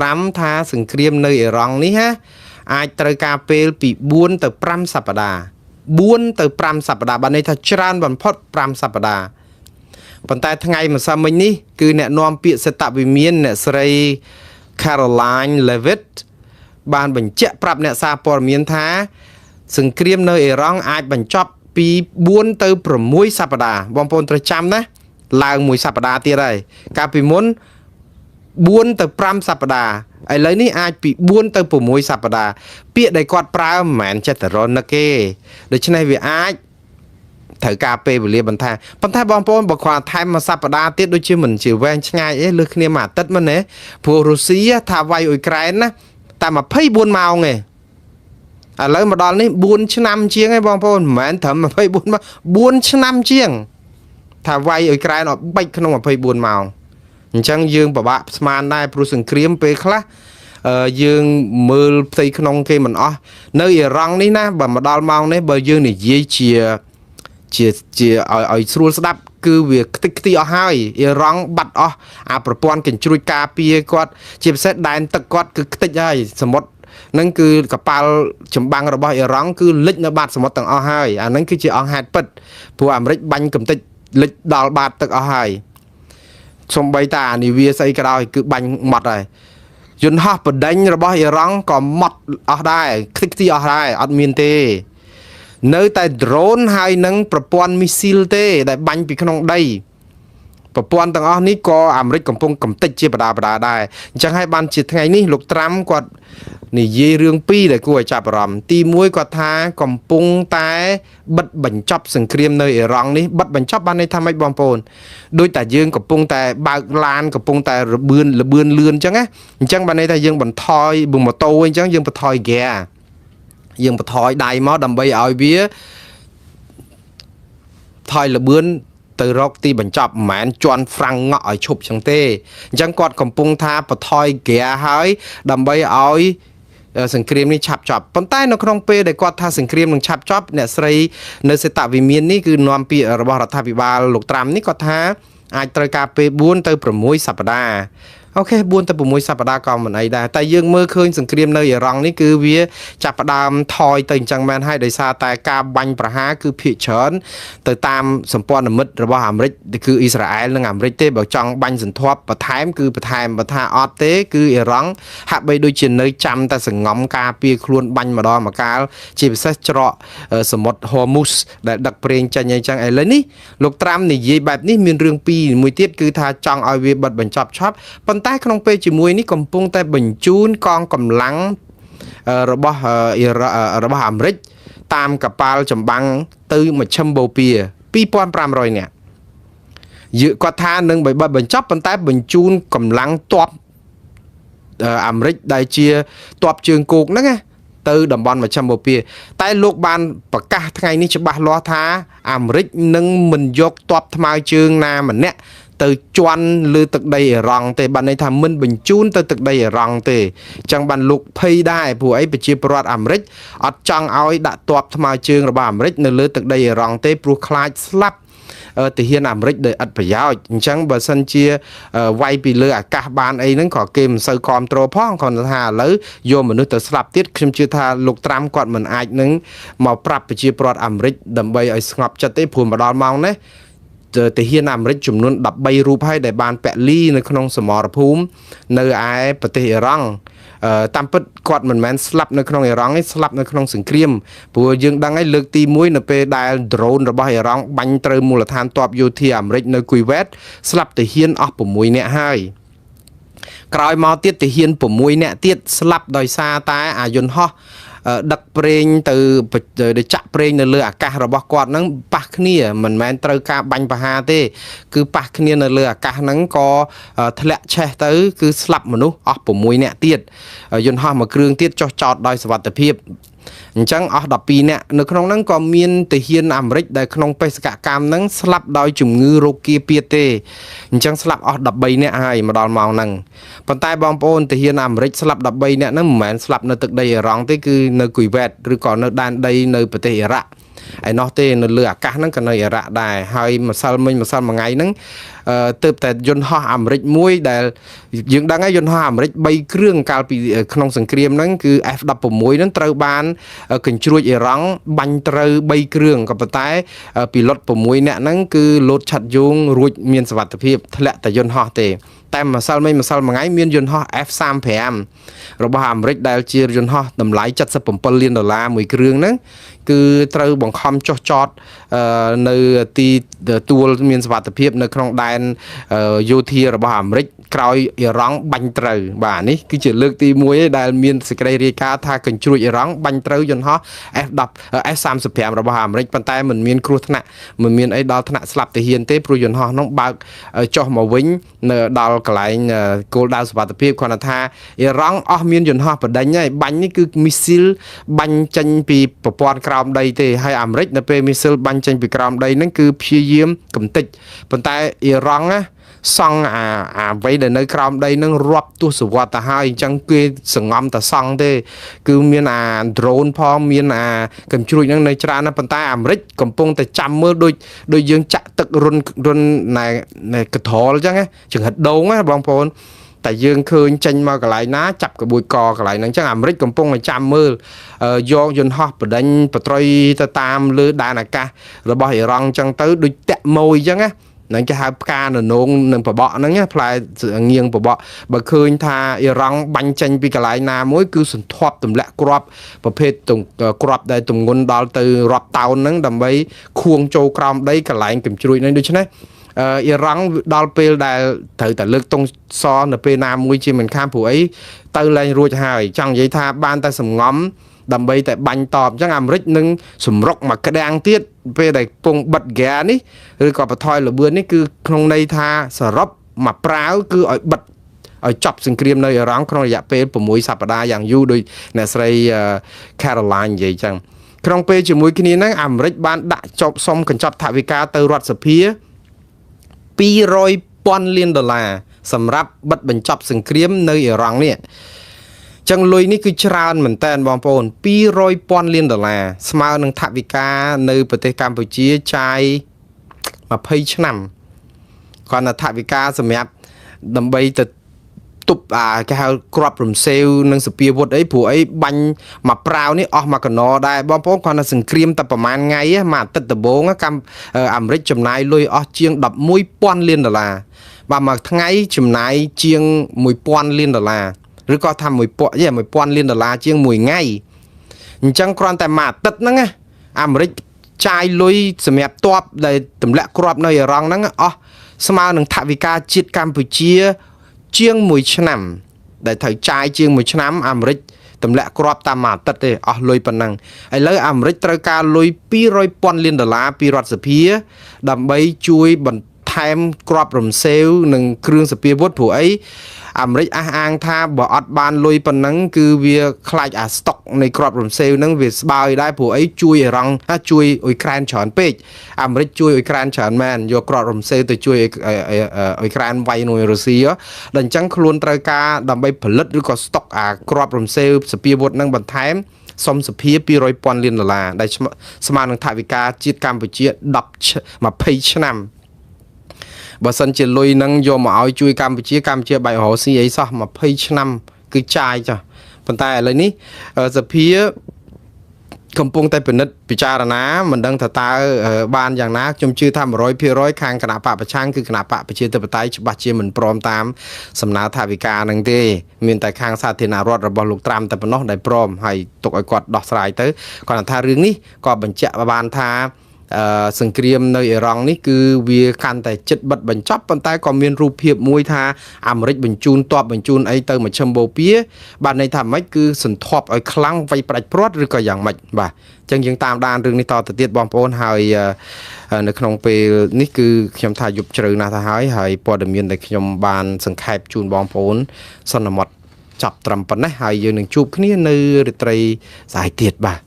5ថាសង្គ្រាមនៅអ៊ីរ៉ង់នេះណាអាចត្រូវការពេលពី4ទៅ5សប្តាហ៍4ទៅ5សប្តាហ៍បានន័យថាច្រើនបំផុត5សប្តាហ៍ប៉ុន្តែថ្ងៃម្សិលមិញនេះគឺអ្នកនាំពាក្យសេតវិមានអ្នកស្រី Caroline Levitt បានបញ្ជាក់ប្រាប់អ្នកសារព័ត៌មានថាសង្គ្រាមនៅអ៊ីរ៉ង់អាចបញ្ចប់ពី4ទៅ6សប្តាហ៍បងប្អូនត្រូវចាំណាឡើង1សប្តាហ៍ទៀតហើយកាលពីមុន4ទៅ5សប្តាហ៍ឥឡូវនេះអាចពី4ទៅ6សប្តាហ៍ពាក្យដែលគាត់ប្រើមិនមែនចេះតែរនឹកទេដូច្នេះវាអាចត្រូវការពេលវេលាបន្ថែមប៉ុន្តែបងប្អូនបើគាត់ថែមមួយសប្តាហ៍ទៀតដូចជាមិនជាវែងឆ្ងាយអីលើគ្នាមួយអាទិត្យមិនទេព្រោះរុស្ស៊ីថាវាយអ៊ុយក្រែនណាតែ24ម៉ោងទេឥឡូវមកដល់នេះ4ឆ្នាំជាងឯងបងប្អូនមិនមែនត្រឹម24ម៉ោង4ឆ្នាំជាងថាវាយអ៊ុយក្រែនអត់បាច់ក្នុង24ម៉ោងអញ្ចឹងយើងពិបាកស្មានដែរព្រោះសង្គ្រាមពេលខ្លះយើងមើលផ្ទៃក្នុងគេមិនអស់នៅអ៊ីរ៉ង់នេះណាបើមកដល់ម៉ោងនេះបើយើងនិយាយជាឲ្យស្រួលស្ដាប់គឺវាខ្ទេចខ្ទីអស់ហើយអ៊ីរ៉ង់បាត់អស់អាប្រព័ន្ធកញ្ជ្រួចការពារគាត់ជាពិសេសដែនទឹកគាត់គឺខ្ទេចហើយសមុទ្រហ្នឹងគឺកប៉ាល់ចម្បាំងរបស់អ៊ីរ៉ង់គឺលិចនៅបាតសមុទ្រទាំងអស់ហើយអាហ្នឹងគឺជាអង្គហេតុពិតព្រោះអាមេរិកបាញ់កំទេចលិចដល់បាតទឹកអស់ហើយសំបីតានាវាស្អីក៏ដោយគឺបាញ់ម៉ត់ហើយយន្តហោះបដិញរបស់អ៊ីរ៉ង់ក៏ម៉ត់អស់ដែរខ្ទេចខ្ទីអស់ដែរអត់មានទេនៅតែ drone ហើយនឹងប្រព័ន្ធមីស៊ីលទេដែលបាញ់ពីក្នុងដីប្រព័ន្ធទាំងអស់នេះក៏អាមេរិកកំពុងកំទេចជាបដាដែរអញ្ចឹងហើយបានជាថ្ងៃនេះលោកត្រាំគាត់និយាយរឿងពីរដែលគួរឲ្យចាប់អារម្មណ៍ទី1គាត់ថាកំពុងតែបិទបញ្ចប់សង្គ្រាមនៅអ៊ីរ៉ង់នេះបិទបញ្ចប់បានន័យថាម៉េចបងប្អូនដូចតែយើងកំពុងតែបើកឡានកំពុងតែលបឿនលឿនអញ្ចឹងណាអញ្ចឹងបានន័យថាយើងបន្ថយម៉ូតូអញ្ចឹងយើងបន្ថយ gear យើងបន្ថយដៃមកដើម្បីឲ្យវាថយលបឿនទៅរកទីបញ្ចប់មិនមែនជន់ហ្វ្រាំងងក់ឲ្យឈប់ចឹងទេអញ្ចឹងគាត់កំពុងថាបន្ថយ gear ហើយដើម្បីឲ្យសង្គ្រាមនេះឆាប់ចប់ប៉ុន្តែនៅក្នុងពេលដែលគាត់ថាសង្គ្រាមនឹងឆាប់ចប់អ្នកស្រីនៅសេតវិមាននេះគឺនាំពាក្យរបស់រដ្ឋាភិបាលលោកត្រាំនេះគាត់ថាអាចត្រូវការពេល4ទៅ6សប្តាហ៍អូខេ4ទៅ6សប្តាហ៍ក៏មិនអីដែរតែយើងមើលឃើញសង្គ្រាមនៅអ៊ីរ៉ង់នេះគឺវាចាប់ផ្ដើមថយទៅអញ្ចឹងមែនហើយដោយសារតែការបាញ់ប្រហារគឺភាគច្រើនទៅតាមសម្ព័ន្ធមិត្តរបស់អាមេរិកគឺអ៊ីស្រាអែលនិងអាមេរិកទេបើចង់បាញ់សន្ធាប់បន្ថែមគឺបន្ថែមបើថាអត់ទេគឺអ៊ីរ៉ង់ហាក់បីដូចជានៅចាំតែសង្ងំការពារខ្លួនបាញ់ម្ដងម្កាលជាពិសេសច្រកសមុទ្រ Hormuz ដែលដឹកប្រេងចេញអីចឹងឥឡូវនេះលោកត្រាំនិយាយបែបនេះមានរឿងពីរមួយទៀតគឺថាចង់ឲ្យវាបិទបញ្ចប់ឆាប់ប៉ុន្តែក្នុងពេលជាមួយនេះកំពុងតែបញ្ជូនកងកម្លាំងរបស់អាមេរិកតាមកប៉ាល់ចម្បាំងទៅមជ្ឈិមបូព៌ា 2500 នាក់គាត់ថានឹងបិទបញ្ចប់ប៉ុន្តែបញ្ជូនកម្លាំងទ័ពអាមេរិកដែលជាទ័ពជើងគោកហ្នឹងណាទៅតំបន់មជ្ឈិមបូព៌ាតែលោកបានប្រកាសថ្ងៃនេះច្បាស់លាស់ថាអាមេរិកនឹងមិនយកទ័ពថ្មើរជើងណាម្នាក់ទៅជន់លើទឹកដីអ៊ីរ៉ង់ទេបានន័យថាមិនបញ្ជូនទៅទឹកដីអ៊ីរ៉ង់ទេអញ្ចឹងបានលោកភ័យដែរព្រោះអីប្រជាពលរដ្ឋអាមេរិកអត់ចង់ឲ្យដាក់ទ័ពថ្មើរជើងរបស់អាមេរិកនៅលើទឹកដីអ៊ីរ៉ង់ទេព្រោះខ្លាចស្លាប់ទាហានអាមេរិកដោយឥតប្រយោជន៍អញ្ចឹងបើសិនជាវាយពីលើអាកាសបានអីហ្នឹងក៏គេមិនសូវគ្រប់គ្រងផងគាត់ថាឥឡូវយកមនុស្សទៅស្លាប់ទៀតខ្ញុំជឿថាលោកត្រាំគាត់មិនអាចនឹងមកប្រាប់ប្រជាពលរដ្ឋអាមេរិកដើម្បីឲ្យស្ងប់ចិត្តទេព្រោះមកដល់ម៉ោងនេះទាហានអាមេរិកចំនួន13រូបហើយដែលបានពលីនៅក្នុងសមរភូមិនៅឯប្រទេសអ៊ីរ៉ង់តាមពិតគាត់មិនមែនស្លាប់នៅក្នុងអ៊ីរ៉ង់ទេស្លាប់នៅក្នុងសង្គ្រាមព្រោះយើងដឹងហើយលើកទី1នៅពេលដែល drone របស់អ៊ីរ៉ង់បាញ់ត្រូវមូលដ្ឋានទ័ពយោធាអាមេរិកនៅគូវេតស្លាប់ទាហានអស់6នាក់ហើយក្រោយមកទៀតទាហាន6នាក់ទៀតស្លាប់ដោយសារតែអាយន្តហោះដឹកប្រេងទៅចាក់ប្រេងនៅលើអាកាសរបស់គាត់ហ្នឹងប៉ះគ្នាមិនមែនត្រូវការបាញ់ប្រហារទេគឺប៉ះគ្នានៅលើអាកាសហ្នឹងក៏ធ្លាក់ឆេះទៅគឺស្លាប់មនុស្សអស់6នាក់ទៀតយន្តហោះមួយគ្រឿងទៀតចុះចោតដោយសុវត្ថិភាពអញ្ចឹងអស់12នាក់នៅក្នុងហ្នឹងក៏មានទាហានអាមេរិកដែលក្នុងបេសកកម្មហ្នឹងស្លាប់ដោយជំងឺរោគគាពៀតទេអញ្ចឹងស្លាប់អស់13នាក់ហើយមកដល់ម៉ោងហ្នឹងប៉ុន្តែបងប្អូនទាហានអាមេរិកស្លាប់13នាក់ហ្នឹងមិនមែនស្លាប់នៅទឹកដីអ៊ីរ៉ង់ទេគឺនៅគូវេតឬក៏នៅដែនដីនៅប្រទេសអ៊ីរ៉ាក់ ឯណោះទេនៅលើអាកាសហ្នឹងក៏នៅអិរ៉ាក់ដែរហើយម្សិលមួយថ្ងៃហ្នឹងទើបតែយន្តហោះអាមេរិកមួយដែលយើងដឹងហើយយន្តហោះអាមេរិក3គ្រឿងកាលពីក្នុងសង្គ្រាមហ្នឹងគឺ F16 ហ្នឹងត្រូវបានកញ្ជ្រួចអ៊ីរ៉ង់បាញ់ត្រូវ3គ្រឿងក៏ប៉ុន្តែពីលុត6នាក់ហ្នឹងគឺលោតឆាត់យងរួចមានសុវត្ថិភាពធ្លាក់តែយន្តហោះទេតែម្សិលមួយថ្ងៃមានយន្តហោះ F35 របស់អាមេរិកដែលជាយន្តហោះតម្លៃ$77 លានមួយគ្រឿងហ្នឹងគឺត្រូវបង្ខំចុះចតនៅទីទួលមានសុវត្ថិភាពនៅក្នុងដែនយោធារបស់អាមេរិកក្រោយអ៊ីរ៉ង់បាញ់ត្រូវបាទនេះគឺជាលើកទី1ឯដែលមានសេចក្តីរាយការណ៍ថាកញ្ជ្រួចអ៊ីរ៉ង់បាញ់ត្រូវយន្តហោះ F35 របស់អាមេរិកប៉ុន្តែមិនមានគ្រោះថ្នាក់មិនមានអីដល់ថ្នាក់ស្លាប់ទាហានទេព្រោះយន្តហោះនោះបើកចុះមកវិញនៅដល់កន្លែងគោលដៅសុវត្ថិភាពគាត់ថាអ៊ីរ៉ង់អស់មានយន្តហោះបដិញហើយបាញ់នេះគឺមីស៊ីលបាញ់ចេញពីប្រព័ន្ធក្រោមដីទេហើយអាមេរិកនៅពេលមីស៊ីលបាញ់ចេញពីក្រោមដីហ្នឹងគឺព្យាយាមកំទេចប៉ុន្តែអ៊ីរ៉ង់ណាសង់អាអ្វីដែលនៅក្រោមដីនឹងរាប់ទសវត្សទៅហើយអញ្ចឹងគេសង្ងំតែសង់ទេគឺមានអា drone ផងមានអាកញ្ជ្រួចហ្នឹងនៅច្រើនណាស់ប៉ុន្តែអាមេរិកកំពុងតែចាំមើលដូចយើងចាក់ទឹករុនណែកត្រលអញ្ចឹងចង្រិតដូងណាបងប្អូនតែយើងឃើញចេញមកកន្លែងណាចាប់ក្បួយកកន្លែងហ្នឹងអញ្ចឹងអាមេរិកកំពុងតែចាំមើលយកយន្តហោះបដិញបត្រុយទៅតាមលើដែនអាកាសរបស់អ៊ីរ៉ង់អញ្ចឹងទៅដូចតាក់ម៉ួយអញ្ចឹងណានឹងគេហៅផ្កាននងនឹងបបក់ហ្នឹងផ្លែងៀងបបក់បើឃើញថាអ៊ីរ៉ង់បាញ់ចេញពីកន្លែងណាមួយគឺសន្ធាប់ទម្លាក់គ្រាប់ប្រភេទគ្រាប់ដែលទម្ងន់ដល់ទៅរាប់តោនហ្នឹងដើម្បីខួងចូលក្រោមដីកន្លែងកញ្ជ្រួចហ្នឹងដូច្នេះអ៊ីរ៉ង់ដល់ពេលដែលត្រូវតែលើកទង់សនៅពេលណាមួយជាមិនខានព្រោះអីទៅលែងរួចហើយចង់និយាយថាបានតែសំងំដើម្បីតែបាញ់តបអញ្ចឹងអាមេរិកនឹងសម្រុកមកក្តាំងទៀតពេលដែលពងបិទហ្គានេះឬក៏បន្ថយលបឿននេះគឺក្នុងន័យថាសរុបមកប្រាវគឺឲ្យបិទឲ្យចប់សង្គ្រាមនៅអ៊ីរ៉ង់ក្នុងរយៈពេល6សប្តាហ៍យ៉ាងយូរដោយអ្នកស្រី Caroline និយាយអញ្ចឹងក្នុងពេលជាមួយគ្នាហ្នឹងអាមេរិកបានដាក់ចប់សុំកញ្ចប់ថវិកាទៅរដ្ឋសភា$200,000 លានសម្រាប់បិទបញ្ចប់សង្គ្រាមនៅអ៊ីរ៉ង់នេះចឹងលុយនេះគឺច្រើនមែនតើបងប្អូន$200,000 លានស្មើនឹងថវិកានៅប្រទេសកម្ពុជាចាយ20ឆ្នាំគាត់ថាថវិកាសម្រាប់ដើម្បីទៅទប់គេហៅគ្រាប់រំសេវនិងសពាវុធអីព្រោះអីបាញ់មកប្រាវនេះអស់មកកណោដែរបងប្អូនគាត់ថាសង្គ្រាមតែប្រហែលថ្ងៃមួយអាទិត្យដំបូងអាមេរិកចំណាយលុយអស់ជាង$11,000 លានបាទមួយថ្ងៃចំណាយជាង$1,000 លានឬក៏ថា$1,000 លានជាងមួយថ្ងៃអញ្ចឹងគ្រាន់តែមួយអាទិត្យហ្នឹងអាមេរិកចាយលុយសម្រាប់ទ័ពដែលទម្លាក់គ្រាប់នៅអ៊ីរ៉ង់ហ្នឹងអស់ស្មើនឹងថវិកាជាតិកម្ពុជាជាង1ឆ្នាំដែលត្រូវចាយជាង1ឆ្នាំអាមេរិកទម្លាក់គ្រាប់តាមមួយអាទិត្យទេអស់លុយប៉ុណ្ណឹងឥឡូវអាមេរិកត្រូវការលុយ$200,000 លានពីរដ្ឋសភាដើម្បីជួយបន្ថែមគ្រាប់រំសេវនិងគ្រឿងសពាវុធព្រោះអីអាមេរិកអះអាងថាបើអត់បានលុយប៉ុណ្ណឹងគឺវាខ្លាចអាស្តុកនៃគ្រាប់រំសេវហ្នឹងវាស្បើយដែរព្រោះអីជួយអ៊ីរ៉ង់ជួយអ៊ុយក្រែនច្រើនពេកអាមេរិកជួយអ៊ុយក្រែនច្រើនមែនយកគ្រាប់រំសេវទៅជួយអ៊ុយក្រែនវាយនៅរុស្ស៊ីដល់អញ្ចឹងខ្លួនត្រូវការដើម្បីផលិតឬក៏ស្តុកអាគ្រាប់រំសេវសពាវុធហ្នឹងបន្ថែមសុំសភា$200,000 លានដែលស្មើនឹងថវិកាជាតិកម្ពុជា20ឆ្នាំបើសិនជាលុយនឹងយកមកឲ្យជួយកម្ពុជាបែររកស៊ីអីសោះ20ឆ្នាំគឺចាយចាស់ប៉ុន្តែឥឡូវនេះសភាកំពុងតែពិនិត្យពិចារណាមិនដឹងថាតើបានយ៉ាងណាខ្ញុំជឿថា100%ខាងគណៈបកប្រឆាំងគឺគណៈបកប្រជាធិបតេយ្យច្បាស់ជាមិនព្រមតាមសំណើថវិកានឹងទេមានតែខាងសាធារណរដ្ឋរបស់លោកត្រាំតែប៉ុណ្ណោះដែលព្រមហើយទុកឲ្យគាត់ដោះស្រាយទៅគាត់ថារឿងនេះក៏បញ្ជាក់បានថាសង្គ្រាមនៅអ៊ីរ៉ង់នេះគឺវាកាន់តែជិតបិទបញ្ចប់ប៉ុន្តែក៏មានរូបភាពមួយថាអាមេរិកបញ្ជូនទ័ពបញ្ជូនអីទៅមជ្ឈិមបូព៌ាបាទន័យថាម៉េចគឺសន្ធាប់ឲ្យខ្លាំងវាយផ្ដាច់ព្រាត់ឬក៏យ៉ាងម៉េចបាទអញ្ចឹងយើងតាមដានរឿងនេះតទៅទៀតបងប្អូនហើយនៅក្នុងពេលនេះគឺខ្ញុំថាយប់ជ្រៅណាស់ទៅហើយព័ត៌មានដែលខ្ញុំបានសង្ខេបជូនបងប្អូនសន្មតចាប់ត្រឹមប៉ុណ្ណេះហើយយើងនឹងជួបគ្នានៅរាត្រីស្អែកទៀតបាទ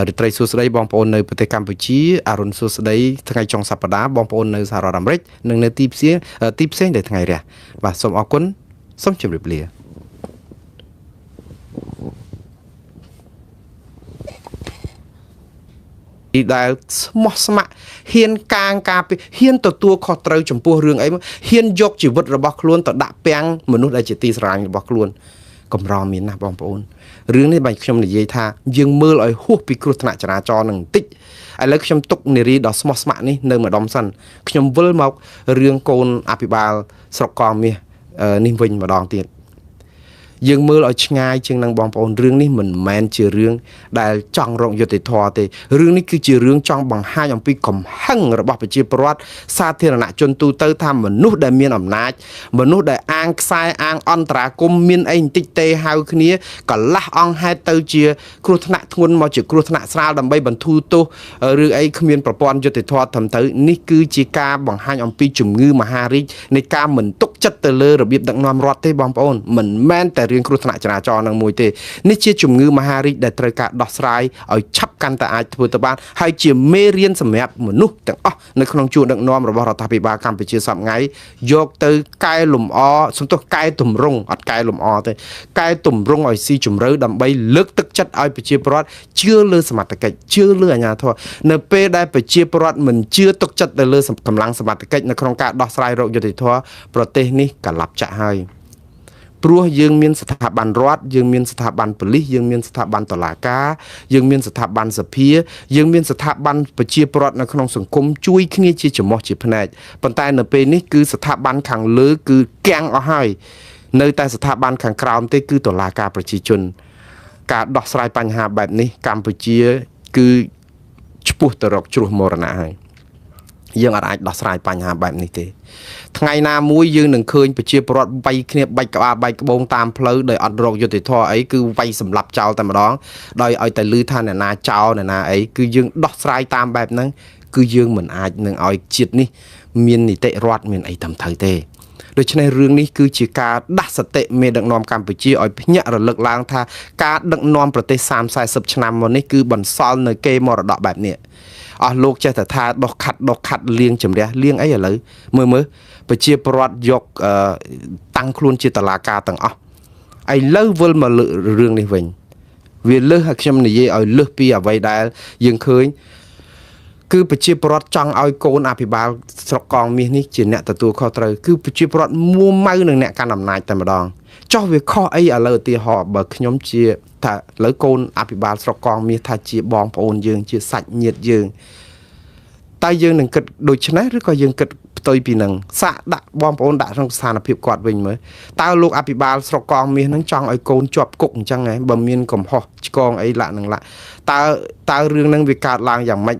រាត្រីសួស្តីបងប្អូននៅប្រទេសកម្ពុជាអរុនសួស្តីថ្ងៃចុងសប្តាហ៍បងប្អូននៅសហរដ្ឋអាមេរិកនិងនៅទីផ្សេងដែលថ្ងៃរះបាទសូមអរគុណសូមជម្រាបលា ដែលស្មោះស្ម័គ្រហ៊ានកាងការពីហ៊ានទទួលខុសត្រូវចំពោះរឿងអីហ៊ានយកជីវិតរបស់ខ្លួនទៅដាក់ពាំងមនុស្សដែលជាទីស្រឡាញ់របស់ខ្លួនកម្រមានណាស់បងប្អូនរឿងនេះបាទខ្ញុំនិយាយថាយើងមើលឲ្យហួសពីគ្រោះថ្នាក់ចរាចរណ៍នឹងបន្តិចឥឡូវខ្ញុំទុកនារីដ៏ស្មោះស្ម័គ្រនេះនៅម្ដុំសិនខ្ញុំវិលមករឿងកូនអភិបាលស្រុកកងមាសនេះវិញម្ដងទៀតយើងមើលឲ្យឆ្ងាយជាងនឹងបងប្អូនរឿងនេះមិនមែនជារឿងដែលចង់រកយុត្តិធម៌ទេរឿងនេះគឺជារឿងចង់បង្ហាញអំពីកំហឹងរបស់ប្រជាពលរដ្ឋសាធារណជនទូទៅថាមនុស្សដែលមានអំណាចមនុស្សដែលអាងខ្សែអាងអន្តរាគមមានអីបន្តិចទេហៅគ្នាកន្លះអង្គហេតុទៅជាគ្រោះថ្នាក់ធ្ងន់មកជាគ្រោះថ្នាក់ស្រាលដើម្បីបន្ធូរទោសឬអីគ្មានប្រព័ន្ធយុត្តិធម៌ត្រឹមត្រូវនេះគឺជាការបង្ហាញអំពីជំងឺមហារីកនៃការមិនទុកចិត្តទៅលើរបៀបដឹកនាំរដ្ឋទេបងប្អូនមិនមែនតែរឿងគ្រោះថ្នាក់ចរាចរណ៍នឹងមួយទេនេះជាជំងឺមហារីកដែលត្រូវការដោះស្រាយឲ្យឆាប់កាន់តែអាចធ្វើទៅបានហើយជាមេរៀនសម្រាប់មនុស្សទាំងអស់នៅក្នុងជួរដឹកនាំរបស់រដ្ឋាភិបាលកម្ពុជាសប្តាហ៍ថ្ងៃយកទៅកែលម្អសំទោសកែតម្រង់អត់កែលម្អទេកែតម្រង់ឲ្យស៊ីជម្រៅដើម្បីលើកទឹកចិត្តឲ្យប្រជាពលរដ្ឋជឿលើសមត្ថកិច្ចជឿលើអាជ្ញាធរនៅពេលដែលប្រជាពលរដ្ឋមិនជឿទុកចិត្តទៅលើកម្លាំងសមត្ថកិច្ចនៅក្នុងការដោះស្រាយរោគយុត្តិធម៌ប្រទេសនេះកលាប់ចាក់ហើយព្រោះយើងមានស្ថាប័នរដ្ឋយើងមានស្ថាប័នប៉ូលីសយើងមានស្ថាប័នតុលាការយើងមានស្ថាប័នសភាយើងមានស្ថាប័នប្រជាពលរដ្ឋនៅក្នុងសង្គមជួយគ្នាជាចំហជាផ្នែកប៉ុន្តែនៅពេលនេះគឺស្ថាប័នខាងលើគឺគាំងអស់ហើយនៅតែស្ថាប័នខាងក្រោមទេគឺតុលាការប្រជាជនការដោះស្រាយបញ្ហាបែបនេះកម្ពុជាគឺឆ្ពោះទៅរកជ្រោះមរណៈហើយយើងអាចដោះស្រាយបញ្ហាបែបនេះទេថ្ងៃណាមួយយើងនឹងឃើញប្រជាពលរដ្ឋវាយគ្នាបែកក្បាលបែកក្បូងតាមផ្លូវដោយអត់រកយុត្តិធម៌អីគឺវាយសម្លាប់ចោលតែម្ដងដោយឲ្យតែលឺថាអ្នកណាចោលអ្នកណាអីគឺយើងដោះស្រាយតាមបែបហ្នឹងគឺយើងមិនអាចនឹងឲ្យជាតិនេះមាននីតិរដ្ឋមានអីត្រឹមត្រូវទេដូច្នេះរឿងនេះគឺជាការដាស់សតិមេដឹកនាំកម្ពុជាឲ្យភ្ញាក់រលឹកឡើងថាការដឹកនាំប្រទេស30-40ឆ្នាំមកនេះគឺបន្សល់នៅកេរមរតកបែបនេះអស់លោកចេះតែថាដោះខាត់លៀងជំរះលៀងអីឥឡូវមើលប្រជាពលរដ្ឋយកតាំងខ្លួនជាតឡាការទាំងអស់ឥឡូវវិលមករឿងនេះវិញវាលើសឲ្យខ្ញុំនិយាយឲ្យលើសពីអ្វីដែលយើងឃើញគឺប្រជាពលរដ្ឋចង់ឲ្យកូនអភិបាលស្រុកកងមាសនេះជាអ្នកទទួលខុសត្រូវគឺប្រជាពលរដ្ឋមួម៉ៅនឹងអ្នកកាន់អំណាចតែម្ដងចោះវាខុសអីឥឡូវឧទាហរណ៍បើខ្ញុំជាថាឥឡូវកូនអភិបាលស្រុកកងមាសថាជាបងប្អូនយើងជាសាច់ញាតិយើងតើយើងនឹងគិតដូចនេះឬក៏យើងគិតផ្ទុយពីនឹងសាក់ដាក់បងប្អូនដាក់ក្នុងស្ថានភាពគាត់វិញមើលតើលោកអភិបាលស្រុកកងមាសនឹងចង់ឲ្យកូនជាប់គុកអញ្ចឹងហ៎បើមានកំហុសឆ្គងអីលាក់នឹងលាក់តើរឿងហ្នឹងវាកើតឡើងយ៉ាងម៉េច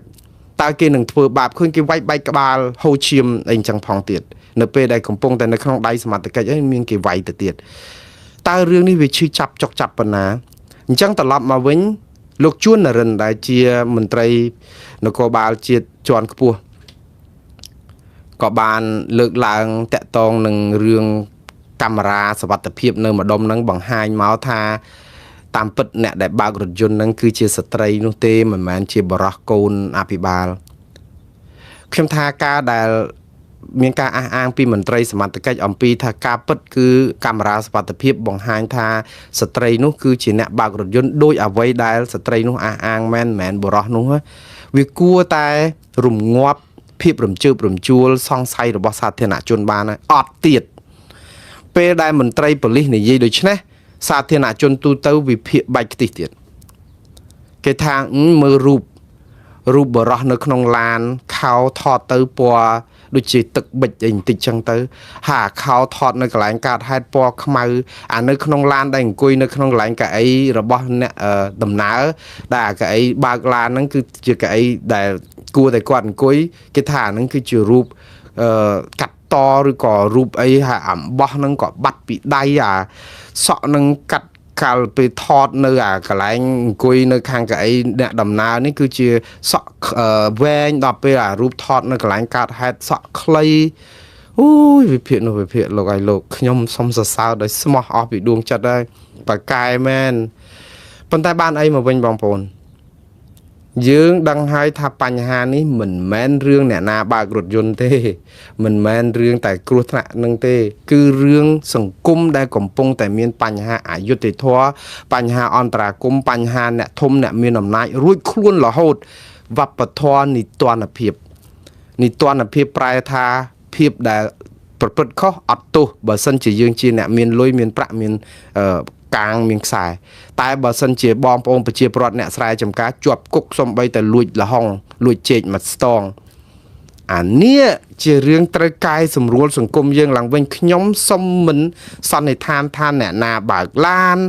តើគេនឹងធ្វើបាបឃើញគេវាយបែកក្បាលហូរឈាមអីអញ្ចឹងផងទៀតនៅពេលដែលកំពុងតែនៅក្នុងដៃសមត្ថកិច្ចអីមានគេវាយទៅទៀតតើរឿងនេះវាឈឺចាប់ចុកចាប់ប៉ុណ្ណាអញ្ចឹងត្រឡប់មកវិញលោកជួននរិនដែលជាមន្ត្រីនគរបាលជាតិជាន់ខ្ពស់ក៏បានលើកឡើងតាក់ទងនឹងរឿងកាមេរ៉ាសុវត្ថិភាពនៅម្ដុំហ្នឹងបង្ហាញមកថាតាមពិតអ្នកដែលបើករថយន្តហ្នឹងគឺជាស្ត្រីនោះទេមិនមែនជាបរិះកូនអភិបាលខ្ញុំថាការដែលមានការអះអាងពីមន្ត្រីសមត្ថកិច្ចអំពីថាការពិតគឺកាមេរ៉ាសុវត្ថិភាពបង្ហាញថាស្ត្រីនោះគឺជាអ្នកបើករថយន្តដោយអ្វីដែលស្ត្រីនោះអះអាងមែនបរិះនោះវាគួរតែរងាប់ភាពរំជើបរំជួលសង្ស័យរបស់សាធារណជនបានអត់ទៀតពេលដែលមន្ត្រីប៉ូលីសនិយាយដូច្នេះសាធារណជនទូទៅវិភាគបែកខ្ទិះទៀតគេថាមើលរូបបរោះនៅក្នុងឡានខោថតទៅពណ៌ដូចជាទឹកប៊ិចអីបន្តិចចឹងទៅហាខោថតនៅកន្លែងកាត់ហេតុពណ៌ខ្មៅអានៅក្នុងឡានដែលអង្គុយនៅក្នុងកន្លែងកៅអីរបស់អ្នកដំណើរដែលកៅអីបើកឡានហ្នឹងគឺជាកៅអីដែលគួរតែគាត់អង្គុយគេថាអាហ្នឹងគឺជារូបកាត់តឬក៏រូបអីហើយអំបោះហ្នឹងក៏បាត់ពីដៃអាសក់ហ្នឹងកាត់កាលពេលថតនៅអាកន្លែងអង្គុយនៅខាងកៅអីអ្នកដំណើរនេះគឺជាសក់វែងដល់ពេលអារូបថតនៅកន្លែងកាត់ហេតុសក់ខ្លីអូយវិភាគនោះវិភាគលោកឲ្យលោកខ្ញុំសុំសរសើរដោយស្មោះអស់ពីដួងចិត្តហើយប៉ាកែមែនប៉ុន្តែបានអីមកវិញបងប្អូនយើងដឹងហើយថាបញ្ហានេះមិនមែនរឿងអ្នកណាបើករថយន្តទេមិនមែនរឿងតែគ្រោះថ្នាក់នឹងទេគឺរឿងសង្គមដែលកំពុងតែមានបញ្ហាអយុត្តិធម៌បញ្ហាអន្តរាគមន៍បញ្ហាអ្នកធំអ្នកមានអំណាចរួចខ្លួនរហូត វប្បធម៌នីតិរដ្ឋភាពប្រែថាភាពដែលប្រព្រឹត្តខុសអត់ទោសបើសិនជាយើងជាអ្នកមានលុយមានប្រាក់មានកាងមានខ្សែតែបើសិនជាបងប្អូនប្រជាពលរដ្ឋអ្នកស្រែចម្ការជាប់គុកសំបីតែលួចលហុងលួចចេកមួយស្ទងអានេះជារឿងត្រូវកែសម្រួលសង្គមយើងឡើងវិញខ្ញុំសុំមិនសន្និដ្ឋានថាអ្នកណាបើកឡាន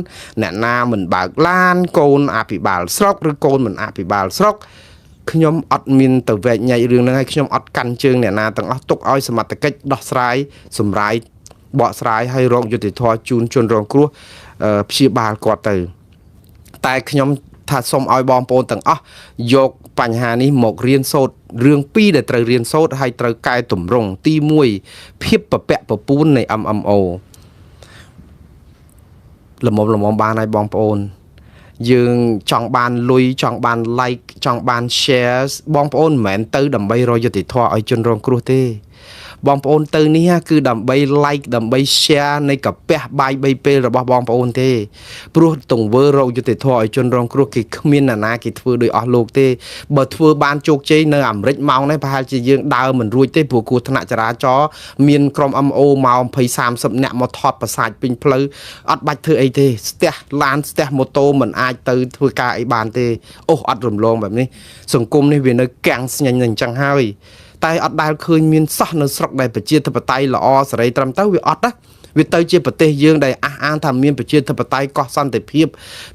អ្នកណាមិនបើកឡានកូនអភិបាលស្រុកឬកូនមិនអភិបាលស្រុកខ្ញុំអត់មានទៅវែកញែករឿងហ្នឹងហើយខ្ញុំអត់កាន់ជើងអ្នកណាទាំងអស់ទុកឲ្យសមត្ថកិច្ចដោះស្រាយសម្រាយបកស្រាយឲ្យរកយុត្តិធម៌ជូនជនរងគ្រោះព្យាបាលគាត់ទៅតែខ្ញុំថាសូមឲ្យបងប្អូនទាំងអស់យកបញ្ហានេះមករៀនសូត្ររឿងពីរដែលត្រូវរៀនសូត្រហើយត្រូវកែតម្រង់ទី1ភាពប្រពាក់ប្រពូននៃ MMO ល្មមបានហើយបងប្អូនយើងចង់បានលុយចង់បាន like ចង់បាន shares បងប្អូនមិនមែនទៅដើម្បីរកយុត្តិធម៌ឲ្យជនរងគ្រោះទេបងប្អូនទៅនេះគឺដើម្បី like ដើម្បី share នៃកាពះបាយ3ពេលរបស់បងប្អូនទេព្រោះទង្វើរកយុត្តិធម៌ឲ្យជនរងគ្រោះគេគ្មានអ្នកណាគេធ្វើដោយអស់លោកទេបើធ្វើបានជោគជ័យនៅអាមេរិកម៉ោងនេះប្រហែលជាយើងដើរមិនរួចទេព្រោះគ្រោះថ្នាក់ចរាចរណ៍មានក្រុម MO មក20 30នាក់មកថតប្រសាទពេញផ្លូវអត់បាច់ធ្វើអីទេស្ទះឡានស្ទះម៉ូតូមិនអាចទៅធ្វើការអីបានទេអូអត់រំលងបែបនេះសង្គមនេះវានៅកាំងស្ញែងអញ្ចឹងហើយតែអត់ដែលឃើញមានសោះនៅស្រុកដែលប្រជាធិបតេយ្យល្អសេរីត្រឹមទៅវាអត់ណាវាទៅជាប្រទេសយើងដែលអះអាងថាមានប្រជាធិបតេយ្យកោះសន្តិភាព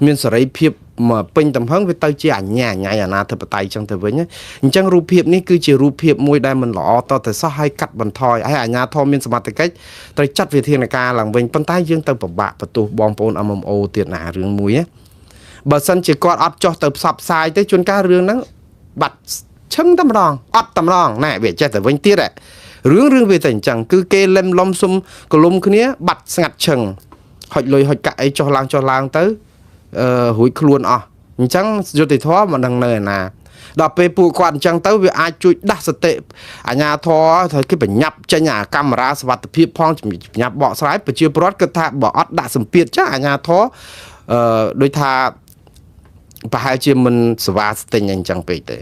មានសេរីភាពមកពេញទំហឹងវាទៅជាអញ្ញាអាណាធិបតេយ្យចឹងទៅវិញអញ្ចឹងរូបភាពនេះគឺជារូបភាពមួយដែលមិនល្អតតែសោះឲ្យកាត់បន្ថយឲ្យអាញាធមមានសមត្ថកិច្ចត្រូវចាត់វិធានការឡើងវិញប៉ុន្តែយើងទៅពិបាកបន្ទោសបងប្អូន MMO ទៀតណារឿងមួយបើសិនជាគាត់អត់ចោះទៅផ្សព្វផ្សាយទេជួនកាលរឿងហ្នឹងបាត់ឈឹងតែម្ដងអត់តែម្ដងណែវាចេះតែវិញទៀតរឿងវាតែអញ្ចឹងគឺគេលឹមលំសុំកលុំគ្នាបាត់ស្ងាត់ឈឹងហុចលុយហុចកាក់អីចុះឡើងទៅរួចខ្លួនអស់អញ្ចឹងយុត្តិធម៌មិនដឹងនៅឯណាដល់ពេលពួកគាត់អញ្ចឹងទៅវាអាចជួយដាស់សតិអាជ្ញាធរត្រូវគេបញ្ញាប់ចេញអាកាមេរ៉ាសវត្ថិភាពផងបញ្ញាប់បកស្រាយប្រជាពលរដ្ឋគិតថាបើអត់ដាក់សម្ពាធចាអាជ្ញាធរដូចថាប្រហែលជាមិនសវ៉ាស្ទិញអញ្ចឹងពេកទេ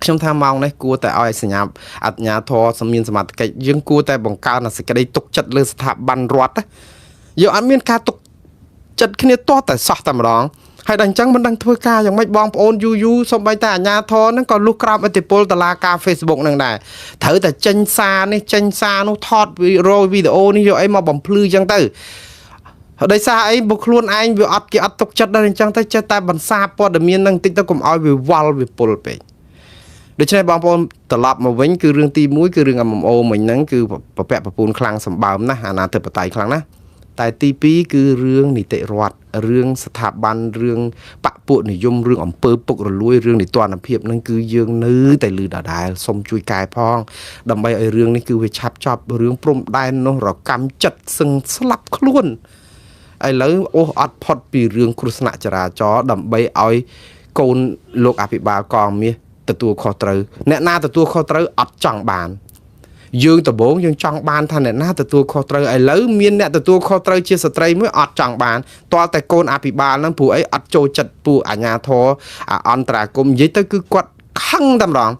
ខ្ញុំថាម៉ោងនេះគួរតែឲ្យសញ្ញាអាជ្ញាធរមានសមត្ថកិច្ចយើងគួរតែបង្កើនសេចក្តីទុកចិត្តលើស្ថាប័នរដ្ឋយើងអត់មានការទុកចិត្តគ្នាទាស់តែសោះតែម្ដងហើយដល់អញ្ចឹងមិនដឹងធ្វើការយ៉ាងម៉េចបងប្អូនយូសូម្បីតែអាជ្ញាធរហ្នឹងក៏លុះក្រោមឥទ្ធិពលតុលាការ Facebook ហ្នឹងដែរត្រូវតែចេញសារនេះចេញសារនោះថតវីដេអូនេះយកអីមកបំភ្លឺអញ្ចឹងទៅដោយសារអីបើខ្លួនឯងវាអត់គេអត់ទុកចិត្តដល់អញ្ចឹងទៅចេះតែបន្សាព័ត៌មានហ្នឹងតិចទៅកុំឲ្យវាវល់វាពុលពេកដូច្នេះបងប្អូនត្រឡប់មកវិញគឺរឿងទី1គឺរឿង MMO មិញហ្នឹងគឺប្រពាក់ប្រពូនខ្លាំងសម្បើមណាស់អាណាធិបតេយ្យខ្លាំងណាស់តែទី2គឺរឿងនីតិរដ្ឋរឿងស្ថាប័នរឿងបកពួកនិយមរឿងអំពើពុករលួយរឿងនីតិរដ្ឋភាពហ្នឹងគឺយើងនៅតែលឺដដែលសូមជួយកែផងដើម្បីឲ្យរឿងនេះគឺវាឆាប់ចប់រឿងព្រំដែននោះរកម្មចិត្តសឹងស្លាប់ខ្លួនឥឡូវអូសអត់ផុតពីរឿងគ្រោះថ្នាក់ចរាចរណ៍ដើម្បីឲ្យកូនលោកអភិបាលកងមាសទទួលខុសត្រូវអ្នកណាទទួលខុសត្រូវអត់ចង់បានយើងដំបូងយើងចង់បានថាអ្នកណាទទួលខុសត្រូវឥឡូវមានអ្នកទទួលខុសត្រូវជាស្ត្រីមួយអត់ចង់បានតើតែកូនអភិបាលហ្នឹងព្រោះអីអត់ចូលចិត្តពួកអាជ្ញាធរអន្តរាគមនិយាយទៅគឺគាត់ខឹងតែម្ដង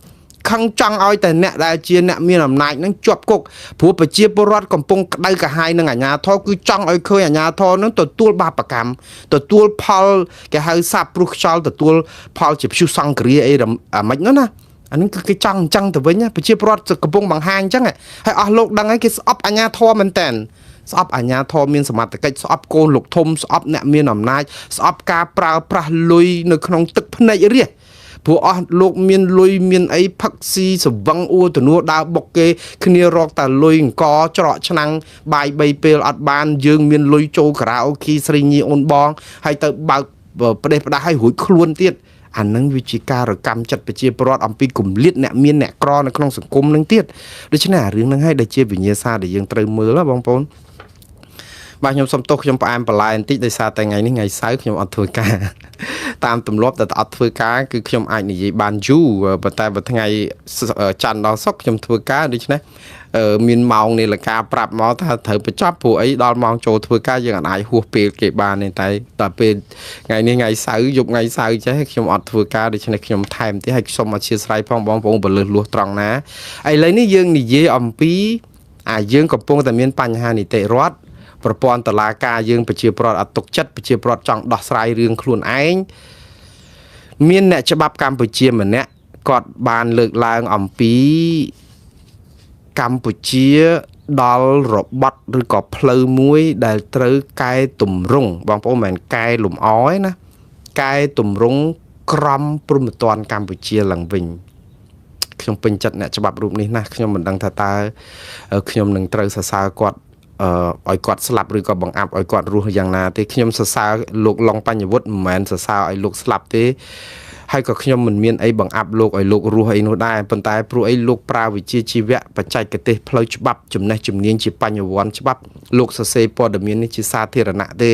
ខឹងចង់ឲ្យតែអ្នកដែលជាអ្នកមានអំណាចហ្នឹងជាប់គុកព្រោះប្រជាពលរដ្ឋកំពុងក្តៅក្រហាយនឹងអាជ្ញាធរគឺចង់ឲ្យឃើញអាជ្ញាធរហ្នឹងទទួលបាបកម្មទទួលផលគេហៅសាបព្រោះខ្យល់ទទួលផលជាព្យុះសង្គ្រាអីអាម៉េចនោះណាអានេះគឺគេចង់អញ្ចឹងទៅវិញប្រជាពលរដ្ឋកំពុងបង្ហាញអញ្ចឹងហើយអស់លោកដឹងហើយគេស្អប់អាជ្ញាធរមែនតើស្អប់អាជ្ញាធរមានសមត្ថកិច្ចស្អប់កូនលោកធំស្អប់អ្នកមានអំណាចស្អប់ការប្រើប្រាស់លុយនៅក្នុងទឹកភ្នែករាជព្រោះអស់លោកមានលុយមានអីផឹកស៊ីសវឹងអួតនួដើរបុកគេគ្នារកតែលុយអង្គច្រកឆ្នាំងបាយ3ពេលអត់បានយើងមានលុយចូលខារ៉ាអូខេស្រីញីអូនបងហើយទៅបើកប្រទេសផ្ដាស់ឲ្យរួចខ្លួនទៀតអានឹងវាជាការរកម្មចិត្តប្រជាពលរដ្ឋអំពីគម្លាតអ្នកមានអ្នកក្រនៅក្នុងសង្គមនឹងទៀតដូច្នេះអារឿងហ្នឹងហើយដែលជាវិញ្ញាសាដែលយើងត្រូវមើលបងប្អូន បាទខ្ញុំសុំទោសខ្ញុំផ្អែមបន្លែបន្តិចដោយសារតែថ្ងៃនេះថ្ងៃសៅរ៍ខ្ញុំអត់ធ្វើការតាមទម្លាប់តែអត់ធ្វើការគឺខ្ញុំអាចនិយាយបានយូរប៉ុន្តែបើថ្ងៃច័ន្ទដល់សុក្រខ្ញុំធ្វើការដូច្នេះមានម៉ោងនាឡិកាប្រាប់មកថាត្រូវបញ្ចប់ព្រោះអីដល់ម៉ោងចូលធ្វើការយើងអាចហួសពេលគេបានទេតែដល់ពេលថ្ងៃនេះថ្ងៃសៅរ៍យប់ថ្ងៃសៅរ៍ចេះខ្ញុំអត់ធ្វើការដូច្នេះខ្ញុំថែមទៀតហើយខ្ញុំអធិស្ឋានផងបងប្អូនបលឹះលួសត្រង់ណាឥឡូវនេះយើងនិយាយអំពីយើងកំពុងតែមានបញ្ហានីតិរដ្ឋប្រព័ន្ធតុលាការយើងប្រជាប្រដ្ឋអត់ទុកចិត្តប្រជាប្រដ្ឋចង់ដោះស្រាយរឿងខ្លួនឯងមានអ្នកច្បាប់កម្ពុជាម្នាក់គាត់បានលើកឡើងអំពីកម្ពុជាដល់របត់ឬក៏ផ្លូវមួយដែលត្រូវកែតម្រង់បងប្អូនមិនមែនកែលំអទេណាកែតម្រង់ក្រមព្រហ្មទណ្ឌកម្ពុជាឡើងវិញខ្ញុំពេញចិត្តអ្នកច្បាប់រូបនេះណាខ្ញុំមិនដឹងថាតើខ្ញុំនឹងត្រូវសរសើរគាត់ឲ្យគាត់ស្លាប់ឬក៏បង្អាប់ឲ្យគាត់រស់យ៉ាងណាទេខ្ញុំសរសើរលោកឡុងបញ្ញវុឌ្ឍមិនមែនសរសើរឲ្យលោកស្លាប់ទេហើយក៏ខ្ញុំមិនមានអីបង្អាប់លោកឲ្យលោករស់អីនោះដែរប៉ុន្តែព្រោះអីលោកប្រើវិជ្ជាជីវៈបច្ចេកទេសផ្លូវច្បាប់ចំណេះជំនាញជាបញ្ញវន្តច្បាប់លោកសរសេរព័ត៌មាននេះជាសាធារណៈទេ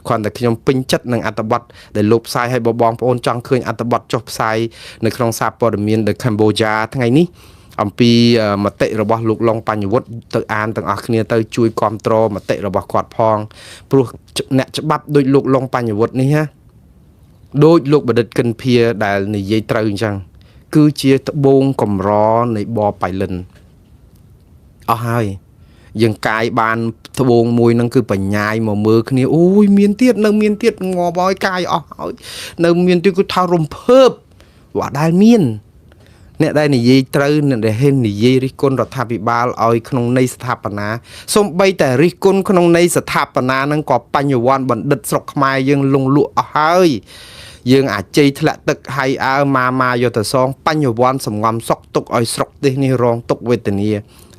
គ្រាន់តែខ្ញុំពេញចិត្តនឹងអត្ថបទដែលលោកផ្សាយឲ្យបងប្អូនចង់ឃើញអត្ថបទចុះផ្សាយនៅក្នុងសារព័ត៌មាន The Cambodia ថ្ងៃនេះអំពីមតិរបស់លោកឡុងបញ្ញវុឌ្ឍទៅអានទាំងអស់គ្នាទៅជួយគ្រប់គ្រងមតិរបស់គាត់ផងព្រោះអ្នកច្បាប់ដូចលោកឡុងបញ្ញវុឌ្ឍនេះណាដូចលោកបណ្ឌិតកិនភាដែលនិយាយត្រូវអញ្ចឹងគឺជាត្បូងកម្រនៃបបៃលិនអស់ហើយយើងកាយបានត្បូងមួយហ្នឹងគឺបញ្ញាយមកមើលគ្នាអូយមានទៀតនៅមានទៀតងាប់ហើយកាយអស់ហើយនៅមានទៀតគឺថារំភើបវ៉ាដែលមានអ្នកដែលនិយាយត្រូវអ្នកដែលហ៊ាននិយាយរិះគន់រដ្ឋាភិបាលឲ្យក្នុងន័យស្ថាបនាសូម្បីតែរិះគន់ក្នុងន័យស្ថាបនាហ្នឹងក៏បញ្ញវន្តបណ្ឌិតស្រុកខ្មែរយើងលងលក់អស់ហើយយើងអាចជ័យធ្លាក់ទឹកហើយអើម៉ាយុទ្ធសងបញ្ញវន្តសំងំសុកទុកឲ្យស្រុកទេសនេះរងទុកវេទនា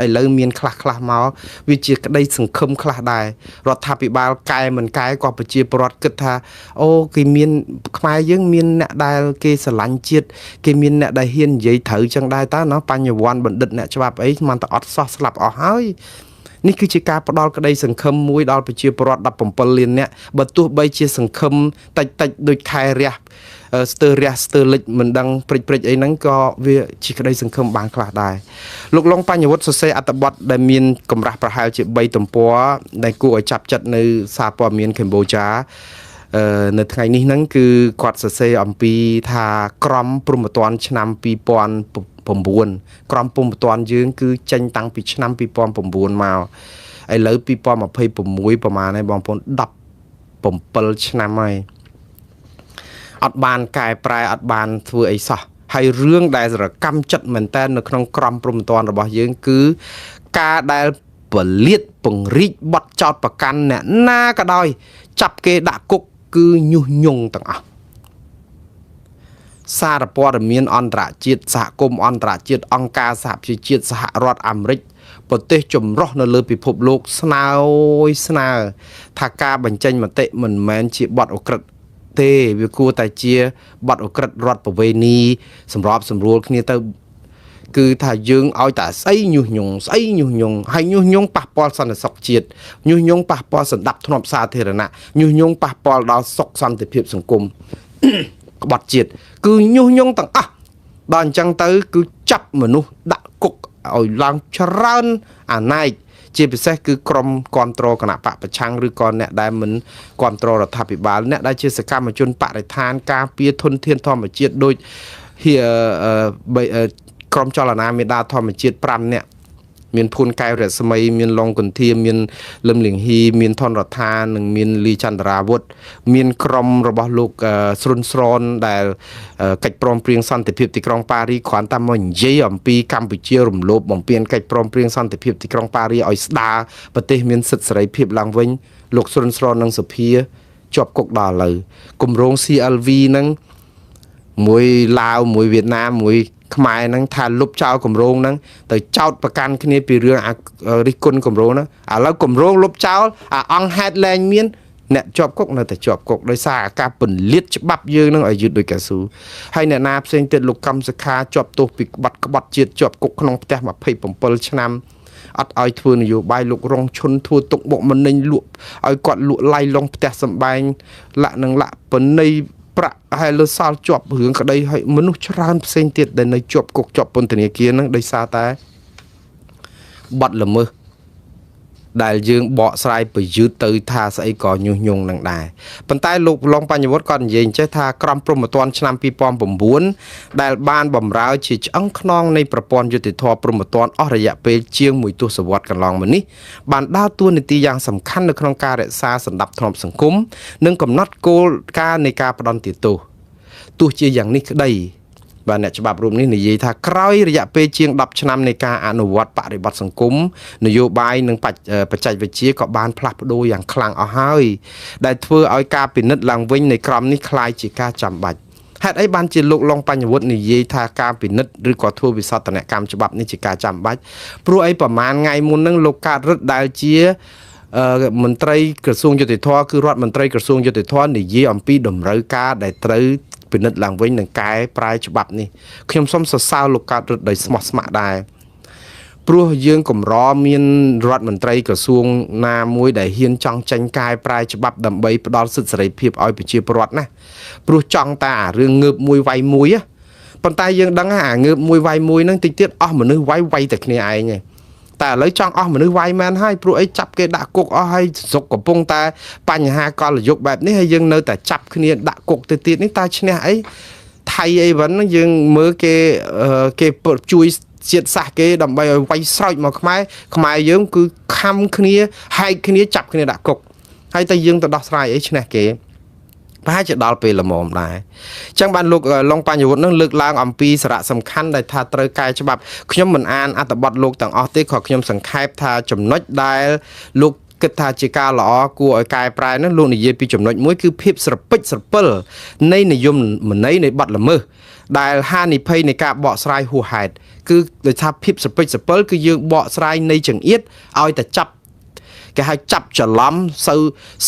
ឥឡូវមានខ្លះមកវាជាក្តីសង្ឃឹមខ្លះដែររដ្ឋាភិបាលកែមិនកែក៏ប្រជាពលរដ្ឋគិតថាអូគេមានខ្មែរយើងមានអ្នកដែលគេស្រឡាញ់ជាតិគេមានអ្នកដែលហ៊ាននិយាយត្រូវចឹងដែរតើណាបញ្ញវន្តបណ្ឌិតអ្នកច្បាប់អីមិនតែអត់សោះស្លាប់អស់ហើយនេះគឺជាការផ្ដល់ក្តីសង្ឃឹមមួយដល់ប្រជាពលរដ្ឋ17លាននាក់បើទោះបីជាសង្ឃឹមតិចដូចខែរះស្ទើរលិចមិនដឹងព្រិចអីហ្នឹងក៏វាជាក្តីសង្ឃឹមបានខ្លះដែរលោកឡុងបញ្ញវុឌ្ឍសរសេរអត្ថបទដែលមានកម្រាស់ប្រហែលជា3ទំព័រដែលគួរឲ្យចាប់ចិត្តនៅសារព័ត៌មានកម្ពុជានៅថ្ងៃនេះហ្នឹងគឺគាត់សរសេរអំពីថាក្រមព្រហ្មទណ្ឌឆ្នាំ2009ក្រមព្រហ្មទណ្ឌយើងគឺចេញតាំងពីឆ្នាំ2009មកឥឡូវ2026ប្រហែលហើយបងប្អូន17ឆ្នាំហើយអត់បានកែប្រែអត់បានធ្វើអីសោះហើយរឿងដែលសរកម្មចិត្តមែនតើនៅក្នុងក្រមព្រហ្មទណ្ឌរបស់យើងគឺការដែលពលាតពង្រីកបទចោតប្រកាន់អ្នកណាក៏ដោយចាប់គេដាក់គុកគឺញុះញង់ទាំងអស់សារព័ត៌មានអន្តរជាតិសហគមន៍អន្តរជាតិអង្គការសហប្រជាជាតិសហរដ្ឋអាមេរិកប្រទេសចម្រុះនៅលើពិភពលោកស្នើថាការបញ្ចេញមតិមិនមែនជាបទឧក្រិដ្ឋទេវាគួរតែជាបទឧក្រិដ្ឋរដ្ឋប្រវេណីសម្របសម្រួលគ្នាទៅគឺថាយើងឲ្យតែស្អីញុះញង់ហើយញុះញង់ប៉ះពាល់សន្តិសុខជាតិញុះញង់ប៉ះពាល់សន្តិភាពសាធារណៈញុះញង់ប៉ះពាល់ដល់សុខសន្តិភាពសង្គមក្បត់ជាតិគឺញុះញង់ទាំងអស់ដល់អញ្ចឹងទៅគឺចាប់មនុស្សដាក់គុកឲ្យឡើងច្រើនអាណែកជាពិសេសគឺក្រុមគ្រប់គ្រងគណៈបកប្រឆាំងឬក៏អ្នកដែលមិនគ្រប់គ្រងរដ្ឋាភិបាលអ្នកដែលជាសកម្មជនបរិស្ថានការពារធនធានធម្មជាតិដូចក្រុមចលនាមេដាធម្មជាតិ5នាក់មានភួនកែវរស្មីមានឡុងកន្ធាមានលឹមលៀងហ៊ីមានថនរដ្ឋានិងមានលីចន្ទរាវុធមានក្រុមរបស់លោកស្រុនស្រនដែលកិច្ចព្រមព្រៀងសន្តិភាពទីក្រុងប៉ារីគ្រាន់តែមកនិយាយអំពីកម្ពុជារំលោភបំពានកិច្ចព្រមព្រៀងសន្តិភាពទីក្រុងប៉ារីឲ្យស្ដារប្រទេសមានសិទ្ធិសេរីភាពឡើងវិញលោកស្រុនស្រននិងសភាជាប់គុកដល់ឥឡូវគម្រោង CLV ហ្នឹងមួយឡាវមួយវៀតណាមមួយខ្មែរហ្នឹងថាលុបចោលគម្រោងហ្នឹងទៅចោតប្រកាន់គ្នាពីរឿងរិះគន់គម្រោងហ្នឹងឥឡូវគម្រោងលុបចោលអង្គហេតុលែងមានអ្នកជាប់គុកនៅតែជាប់គុកដោយសារការពន្លាតច្បាប់យើងហ្នឹងឲ្យយឺតដូចកៅស៊ូហើយអ្នកណាផ្សេងទៀតលោកកម្មសខាជាប់ទោសពីក្បត់ជាតិជាប់គុកក្នុងផ្ទះ27ឆ្នាំ អត់ឲ្យធ្វើនយោបាយលោករងឈុនធ្វើទុកបុកម្នេញលក់ឲ្យគាត់លក់ឡៃឡងផ្ទះសម្បែងលាក់នឹងលាក់បណៃប្រាក់ហើយលើសល់ជាប់រឿងក្តីឲ្យមនុស្សច្រើនផ្សេងទៀតដែលនៅជាប់គុកជាប់ពន្ធនាគារហ្នឹងដោយសារតែបាត់ល្មើសដែលយើងបកស្រាយប្រយុទ្ធទៅថាស្អីក៏ញុះញង់នឹងដែរប៉ុន្តែលោកឡុងបញ្ញវត្តគាត់និយាយចេះថាក្រមព្រហ្មទណ្ឌឆ្នាំ2009ដែលបានបម្រើជាឆ្អឹងខ្នងនៃប្រព័ន្ធយុតិធធម៌ព្រហ្មទណ្ឌអស់រយៈពេលជាង1ទសវត្សរ៍កន្លងមកនេះបានដើរតួនាទីយ៉ាងសំខាន់នៅក្នុងការរក្សាសន្តិភាពសង្គមនិងកំណត់គោលការណ៍នៃការផ្ដន្ទាទោសទោះជាយ៉ាងនេះក្តីបាទអ្នកច្បាប់រូបនេះនិយាយថាក្រោយរយៈពេលជាង10ឆ្នាំនៃការអនុវត្តបរិបទសង្គមនយោបាយនិងបច្ចេកវិទ្យាក៏បានផ្លាស់ប្ដូរយ៉ាងខ្លាំងអស់ហើយដែលធ្វើឲ្យការពិនិត្យឡើងវិញនៃក្រមនេះคล้ายជាការចាំបាច់ហេតុអីបានជាលោកឡុងបញ្ញវុឌ្ឍនិយាយថាការពិនិត្យឬក៏ធ្វើវិសោធនកម្មច្បាប់នេះជាការចាំបាច់ព្រោះអីប្រហែលថ្ងៃមុនហ្នឹងលោកកើតរិទ្ធដែលជាមន្ត្រីក្រសួងយុតិធធម៌គឺរដ្ឋមន្ត្រីក្រសួងយុតិធធម៌និយាយអំពីតម្រូវការដែលត្រូវពិនិត្យឡើងវិញនឹងកែប្រែច្បាប់នេះខ្ញុំសូមសរសើរលោកកើតរិទ្ធដោយស្មោះស្ម័គ្រដែរព្រោះយើងកម្រមានរដ្ឋមន្ត្រីក្រសួងណាមួយដែលហ៊ានចង់ចេញកែប្រែច្បាប់ដើម្បីផ្ដល់សិទ្ធិសេរីភាពឲ្យប្រជាពលរដ្ឋណាព្រោះចង់តែរឿងងើបមួយវាយមួយប៉ុន្តែយើងដឹងអាងើបមួយវាយមួយហ្នឹងតិចទៀតអស់មនុស្សវាយតែគ្នាឯងតែឥឡូវចង់អស់មនុស្សវាយមែនហើយព្រោះអីចាប់គេដាក់គុកអស់ហើយស្រុកកំពុងតែបញ្ហាកលយុគបែបនេះហើយយើងនៅតែចាប់គ្នាដាក់គុកទៅទៀតនេះតើឈ្នះអីថៃអីវិញយើងមើលគេជួយជាតិសាសគេដើម្បីឲ្យវាយស្រោចមកខ្មែរយើងគឺខំគ្នាហែកគ្នាចាប់គ្នាដាក់គុកហើយតែយើងទៅដោះស្រាយអីឈ្នះគេប្រហែលជាដល់ពេលល្មមដែរអញ្ចឹងបានលោកឡុងបញ្ញវុត្តនឹងលើកឡើងអំពីសារៈសំខាន់ដែលថាត្រូវកែច្បាប់ខ្ញុំមិនអានអត្ថបទលោកទាំងអស់ទេក៏ខ្ញុំសង្ខេបថាចំណុចដែលលោកគិតថាជាការល្អគួរឲ្យកែប្រែនោះលោកនិយាយពីចំណុចមួយគឺភាពស្រពេចស្រពិលនៃនិយមន័យនៃបទល្មើសដែលហានិភ័យនៃការបកស្រាយហួសហេតុគឺដោយថាភាពស្រពេចស្រពិលគឺយើងបកស្រាយនៃចង្អៀតឲ្យតែចាប់គេហៅចាប់ច្រឡំ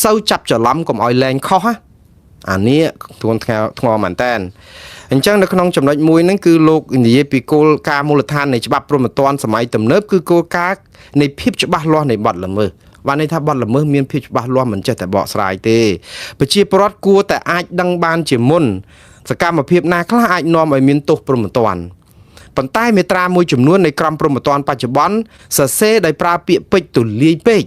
សូវចាប់ច្រឡំកុំឲ្យលែងខុសណាអានេះធ្ងន់ធ្ងរមែនតើអញ្ចឹងនៅក្នុងចំណុចមួយហ្នឹងគឺលោកនិយាយពីគោលការណ៍មូលដ្ឋាននៃច្បាប់ព្រហ្មទណ្ឌសម័យទំនើបគឺគោលការណ៍នៃភាពច្បាស់លាស់នៃបទល្មើសបានន័យថាបទល្មើសមានភាពច្បាស់លាស់មិនចេះតែបកស្រាយទេប្រជាពលរដ្ឋគួរតែអាចដឹងបានជាមុនសកម្មភាពណាខ្លះអាចនាំឲ្យមានទោសព្រហ្មទណ្ឌប៉ុន្តែមាត្រាមួយចំនួននៃក្រមព្រហ្មទណ្ឌបច្ចុប្បន្នសរសេរដោយប្រើពាក្យពេចន៍ទូលាយពេក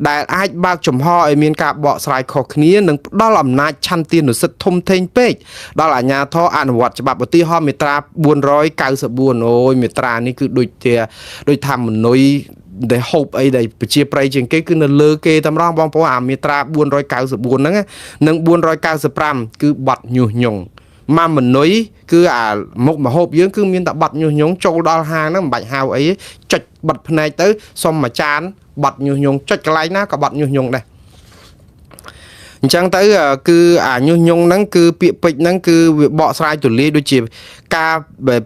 ដែលអាចបើកចំហឲ្យមានការបកស្រាយខុសគ្នានិងផ្ដល់អំណាចឆន្ទានុសិទ្ធិធំធេងពេកដល់អាជ្ញាធរអនុវត្តច្បាប់ឧទាហរណ៍មាត្រា494អូយមាត្រានេះគឺដូចថាមនុយដែលហូបអីដែលប្រជាប្រិយជាងគេគឺនៅលើគេតែម្ដងបងប្អូនអាមាត្រា494ហ្នឹងនិង495គឺបទញុះញង់មកមនុយគឺអាមុខមហូបយើងគឺមានតែបទញុះញង់ចូលដល់ហាងហ្នឹងមិនបាច់ហៅអីចុចបិទភ្នែកទៅសុំមួយចានបទញុះញង់ចុចកន្លែងណាក៏បទញុះញង់ដែរអញ្ចឹងទៅគឺអាញុះញង់ហ្នឹងគឺពាក្យពេចន៍ហ្នឹងគឺវាបកស្រាយទូលាយដូចជាការ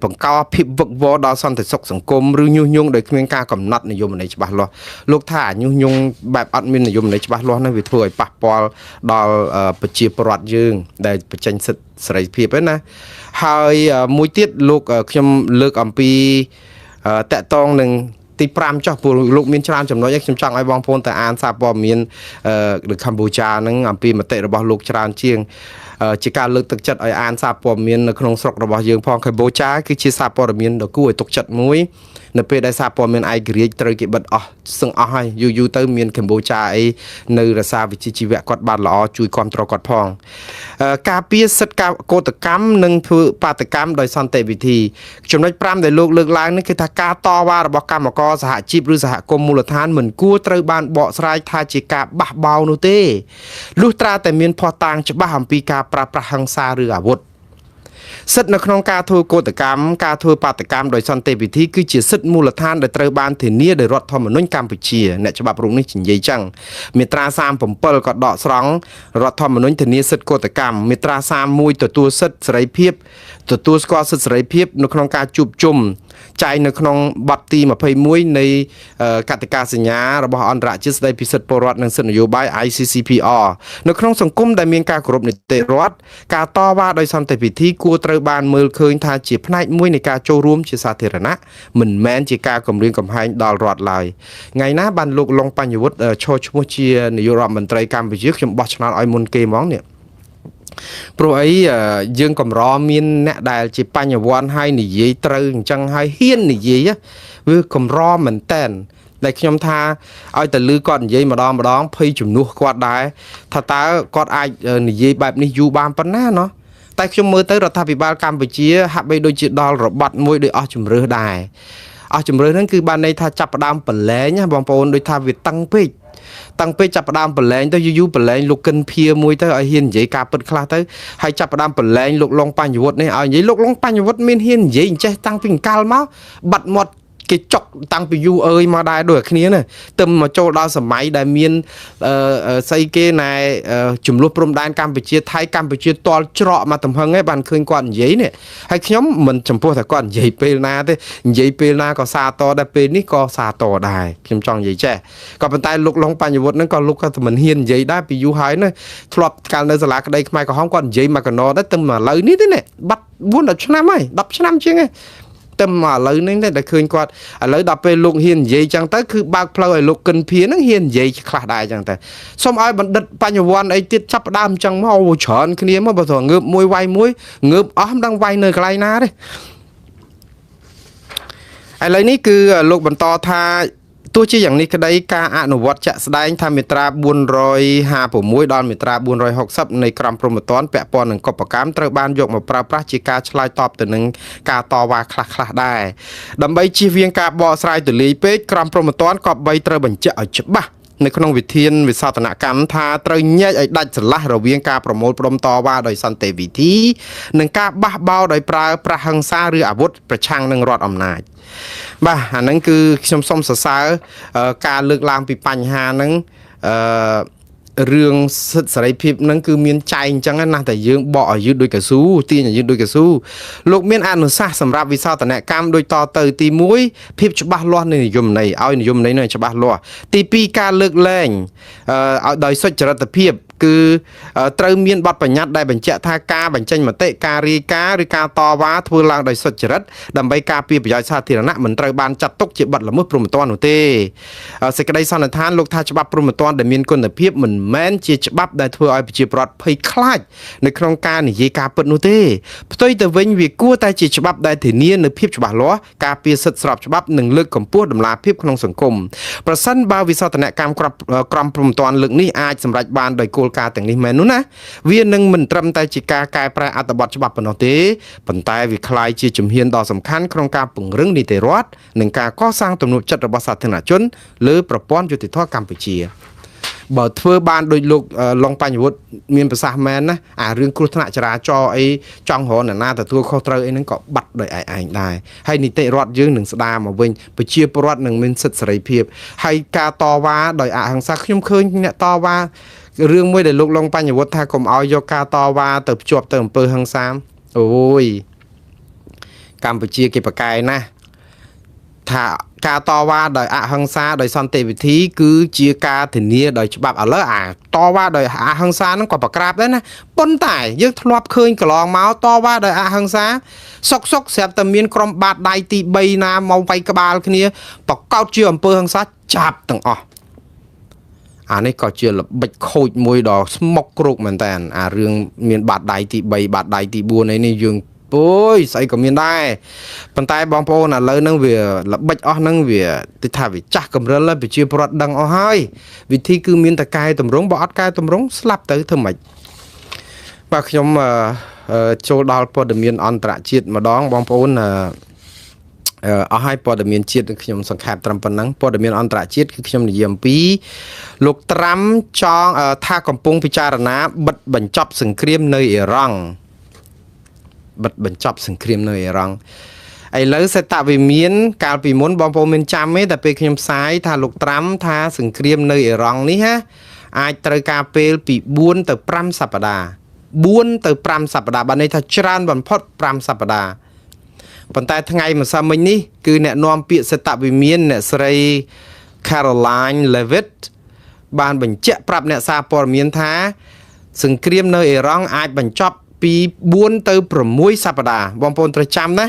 បង្កភាពវឹកវរដល់សន្តិសុខសង្គមឬញុះញង់ដោយគ្មានការកំណត់និយមន័យច្បាស់លាស់លោកថាអាញុះញង់បែបអត់មាននិយមន័យច្បាស់លាស់ហ្នឹងវាធ្វើឲ្យប៉ះពាល់ដល់ប្រជាពលរដ្ឋយើងដែលបញ្ចេញសិទ្ធិសេរីភាពហ្នឹងណាហើយមួយទៀតលោកខ្ញុំលើកអំពីតកតងនឹងទី5ចុះពលលោកមានច្រើនចំណុចខ្ញុំចង់ឲ្យបងប្អូនទៅអានសារព័ត៌មាននៅកម្ពុជាហ្នឹងអំពីមតិរបស់លោកច្រើនជាងជាការលើកទឹកចិត្តឲ្យអានសារព័ត៌មាននៅក្នុងស្រុករបស់យើងផងកម្ពុជាគឺជាសារព័ត៌មានដ៏គួរឲ្យទុកចិត្តមួយនៅពេលដែលសារព័ត៌មានឯករាជ្យត្រូវគេបិទអស់សឹងអស់ហើយយូរទៅមានកម្ពុជាអីនៅរសារវិជ្ជាជីវៈគាត់បានល្អជួយគ្រប់គ្រងគាត់ផងការពារសិទ្ធិកោតកម្មនិងធ្វើបាតកម្មដោយសន្តិវិធីចំណុច5ដែលលោកលើកឡើងនេះគឺថាការតវ៉ារបស់កម្មករសហជីពឬសហគមន៍មូលដ្ឋានមិនគួរត្រូវបានបកស្រាយថាជាការបះបោរនោះទេលុះត្រាតែមានភស្តុតាងច្បាស់អំពីការប្រើប្រាស់ហិង្សាឬអាវុធសិទ្ធិនៅក្នុងការធ្វើកោតកម្មការធ្វើបាតកម្មដោយសន្តិវិធីគឺជាសិទ្ធិមូលដ្ឋានដែលត្រូវបានធានាដោយរដ្ឋធម្មនុញ្ញកម្ពុជាអ្នកច្បាប់រូបនេះនិយាយចឹងមាត្រា37ក៏ដកស្រង់រដ្ឋធម្មនុញ្ញធានាសិទ្ធិកោតកម្មមាត្រា31ទទួលសិទ្ធិសេរីភាពទទួលស្គាល់សិទ្ធិសេរីភាពនៅក្នុងការជួបជុំ ចែងនៅក្នុងបទទី21នៃកតិកាសញ្ញារបស់អន្តរជាតិស្តីពីសិទ្ធិពលរដ្ឋនិងសិទ្ធិនយោបាយ ICCPR នៅក្នុងសង្គមដែលមានការគោរពនីតិរដ្ឋការតវ៉ាដោយសន្តិវិធីគួរត្រូវបានមើលឃើញថាជាផ្នែកមួយនៃការចូលរួមជាសាធារណៈមិនមែនជាការគំរាមកំហែងដល់រដ្ឋឡើយថ្ងៃណាបានលោកលងបញ្ញវុฒิឈរឈ្មោះជានាយករដ្ឋមន្ត្រីកម្ពុជាខ្ញុំបោះឆ្នោតឲ្យមុនគេហ្មងនេះព្រោះអីយើងកម្រមានអ្នកដែលជាបញ្ញវន្តហើយនិយាយត្រូវអញ្ចឹងហើយហ៊ាននិយាយវាកម្រមែនតែនដែលខ្ញុំថាឲ្យតែលឺគាត់និយាយម្ដងភ័យជំនួសគាត់ដែរថាតើគាត់អាចនិយាយបែបនេះយូរបានប៉ុណ្ណាណោះតែខ្ញុំមើលទៅរដ្ឋាភិបាលកម្ពុជាហាក់បីដូចជាដល់របត់មួយដោយអស់ជំរឿសដែរអស់ជំរឿសហ្នឹងគឺបានន័យថាចាប់ផ្ដើមប្រឡែងបងប្អូនដូចថាវាតឹងពេកចាប់ផ្ដើមប្រឡែងទៅយូរប្រឡែងលោកកិនភៀមួយទៅឲ្យហ៊ាននិយាយការពិតខ្លះទៅហើយចាប់ផ្ដើមប្រឡែងលោកលងបញ្ញវុฒิនេះឲ្យនិយាយលោកលងបញ្ញវុฒิមានហ៊ាននិយាយអញ្ចេះតាំងពីកាលមកបាត់មាត់គេចុកតាំងពីយូរអើយមកដែរដូចគ្នាណាទៅមកចូលដល់សម័យដែលមានស្អីគេណែចំនួនព្រំដែនកម្ពុជាថៃកម្ពុជាតល់ច្រកមកទំហឹងឯងបានឃើញគាត់និយាយនេះហើយខ្ញុំមិនចំពោះតែគាត់និយាយពេលណាទេនិយាយពេលណាក៏សាទរដែរពេលនេះក៏សាទរដែរខ្ញុំចង់និយាយចេះក៏ប៉ុន្តែលោកលងបញ្ញវុฒิហ្នឹងក៏លោកក៏មិនហ៊ាននិយាយដែរពីយូរហើយណាធ្លាប់កាលនៅសាលាក្តីខ្មែរក្រហមគាត់និយាយមកកណោដែរទៅមកឥឡូវនេះទេណាបាត់4-10ឆ្នាំហើយ10ឆ្នាំជាងហើយតែមកឥឡូវនេះតែឃើញគាត់ឥឡូវដល់ពេលលោកហ៊ាននិយាយចឹងទៅគឺបើកផ្លូវឲ្យលោកកិនភៀហ្នឹងហ៊ាននិយាយខ្លះដែរចឹងទៅសូមឲ្យបណ្ឌិតបញ្ញវន្តអីទៀតចាប់ដើមចឹងមកច្រើនគ្នាមកបើទៅងើបមួយវាយមួយងើបអស់មិនដឹងវាយនៅកន្លែងណាទេឥឡូវនេះគឺលោកបន្តថាទោះជាយ៉ាងនេះក្តីការអនុវត្តជាក់ស្ដែងថាមាត្រា456ដល់មាត្រា460នៃក្រមព្រហ្មទណ្ឌពាក់ព័ន្ធនឹងកុបកម្មត្រូវបានយកមកប្រើប្រាស់ជាការឆ្លើយតបទៅនឹងការតវ៉ាខ្លះដែរដើម្បីជៀសវាងការបកស្រាយទូលាយពេកក្រមព្រហ្មទណ្ឌក៏បីត្រូវបញ្ជាក់ឲ្យច្បាស់នៅក្នុងវិធានវិសោធនកម្មថាត្រូវញែកឲ្យដាច់ស្រឡះរវាងការប្រមូលផ្ដុំតវ៉ាដោយសន្តិវិធីនិងការបះបោរដោយប្រើប្រាស់ហិង្សាឬអាវុធប្រឆាំងនឹងរដ្ឋអំណាចបាទអាហ្នឹងគឺខ្ញុំសូមសរសើរការលើកឡើងពីបញ្ហាហ្នឹងរឿងសិទ្ធិសេរីភាពហ្នឹងគឺមានចែងអញ្ចឹងណាតែយើងបកឲ្យយឺតដូចកស៊ូទាញឲ្យយឺតដូចកស៊ូលោកមានអនុសាសន៍សម្រាប់វិសោធនកម្មដូចតទៅទី1ភាពច្បាស់លាស់នៃនិយមន័យឲ្យនិយមន័យនេះច្បាស់លាស់ទី2ការលើកលែងឲ្យដោយសុចរិតភាពគឺត្រូវមានបទបញ្ញត្តិដែលបញ្ជាក់ថាការបញ្ចេញមតិការរាយការណ៍ឬការតវ៉ាធ្វើឡើងដោយសុចរិតដើម្បីការពារប្រយោជន៍សាធារណៈមិនត្រូវបានចាត់ទុកជាបទល្មើសព្រហ្មទណ្ឌនោះទេសេចក្តីសន្និដ្ឋានលោកថាច្បាប់ព្រហ្មទណ្ឌដែលមានគុណភាពមិនមែនជាច្បាប់ដែលធ្វើឲ្យប្រជាពលរដ្ឋភ័យខ្លាចនៅក្នុងការនិយាយការពិតនោះទេផ្ទុយទៅវិញវាគួរតែជាច្បាប់ដែលធានានូវភាពច្បាស់លាស់ការពារសិទ្ធិស្របច្បាប់និងលើកកម្ពស់តម្លាភាពក្នុងសង្គមប្រសិនបើវិសោធនកម្មក្រមព្រហ្មទណ្ឌលើកនេះអាចសម្រេចបានដោយគោលការណ៍ទាំងនេះមែននោះណាវានឹងមិនត្រឹមតែជាការកែប្រែអត្ថបទច្បាប់ប៉ុណ្ណោះទេប៉ុន្តែវាคล้ายជាជំហានដ៏សំខាន់ក្នុងការពង្រឹងនីតិរដ្ឋនិងការកសាងទំនុកចិត្តរបស់សាធារណជនលើប្រព័ន្ធយុតិធធម៌កម្ពុជាបើធ្វើបានដោយលោកលងបញ្ញវុฒิមានប្រសាសន៍មែនណាអារឿងគ្រោះថ្នាក់ចរាចរណ៍អីចង់រកអ្នកណាទទួលខុសត្រូវអីហ្នឹងក៏បាត់ដោយឯងដែរហើយនីតិរដ្ឋយើងនឹងស្ដារមកវិញប្រជាពលរដ្ឋនឹងមានសិទ្ធិសេរីភាពហើយការតវ៉ាដោយអហិង្សាខ្ញុំឃើញអ្នកតវ៉ារឿងមួយដែលលោកលងបញ្ញវុฒิថាកុំឲ្យយកការតវ៉ាទៅភ្ជាប់ទៅអំពើហិង្សាអូយកម្ពុជាគេប្រកែកណាស់ថាការតវ៉ាដោយអហិង្សាដោយសន្តិវិធីគឺជាការធានាដោយច្បាប់ឥឡូវអាតវ៉ាដោយអហិង្សាហ្នឹងក៏ប្រក្រាបដែរណាប៉ុន្តែយើងធ្លាប់ឃើញកន្លងមកតវ៉ាដោយអហិង្សាសុកស្រាប់តែមានក្រុមបាតដៃទី3ណាមកវាយក្បាលគ្នាប្រកោតជាអំពើហិង្សាចាប់ទាំងអស់អានេះក៏ជាល្បិចខូចមួយដ៏ស្មុគគ្រោកមែនតើអារឿងមានបាតដៃទី3បាតដៃទី4នេះយើងអូយស្អីក៏មានដែរប៉ុន្តែបងប្អូនឥឡូវហ្នឹងវាល្បិចអស់ហ្នឹងវាទីថាវាចាស់កម្រិលហើយប្រជាពលរដ្ឋដឹងអស់ហើយវិធីគឺមានតែកែតម្រង់បើអត់កែតម្រង់ស្លាប់ទៅធ្វើម៉េចបាទខ្ញុំចូលដល់ព័ត៌មានអន្តរជាតិម្ដងបងប្អូនអស់ហើយព័ត៌មានជាតិខ្ញុំសង្ខេបត្រឹមប៉ុណ្ណឹងព័ត៌មានអន្តរជាតិគឺខ្ញុំនិយាយអំពីលោកត្រាំចង់ថាកំពុងពិចារណាបិទបញ្ចប់សង្គ្រាមនៅអ៊ីរ៉ង់បិទបញ្ចប់សង្គ្រាមនៅអ៊ីរ៉ង់ឥឡូវសេតវិមានកាលពីមុនបងប្អូនមានចាំទេតែពេលខ្ញុំផ្សាយថាលោកត្រាំថាសង្គ្រាមនៅអ៊ីរ៉ង់នេះណាអាចត្រូវការពេលពី4ទៅ5សប្តាហ៍4ទៅ5សប្តាហ៍បានន័យថាច្រើនបំផុត5សប្តាហ៍ ប៉ុន្តែថ្ងៃម្សិលមិញនេះគឺអ្នកនាំពាក្យសេតវិមានអ្នកស្រី Caroline Levitt បានបញ្ជាក់ប្រាប់អ្នកសារព័ត៌មានថាសង្គ្រាមនៅអ៊ីរ៉ង់អាចបញ្ចប់ពី4ទៅ6សប្តាហ៍បងប្អូនត្រូវចាំណា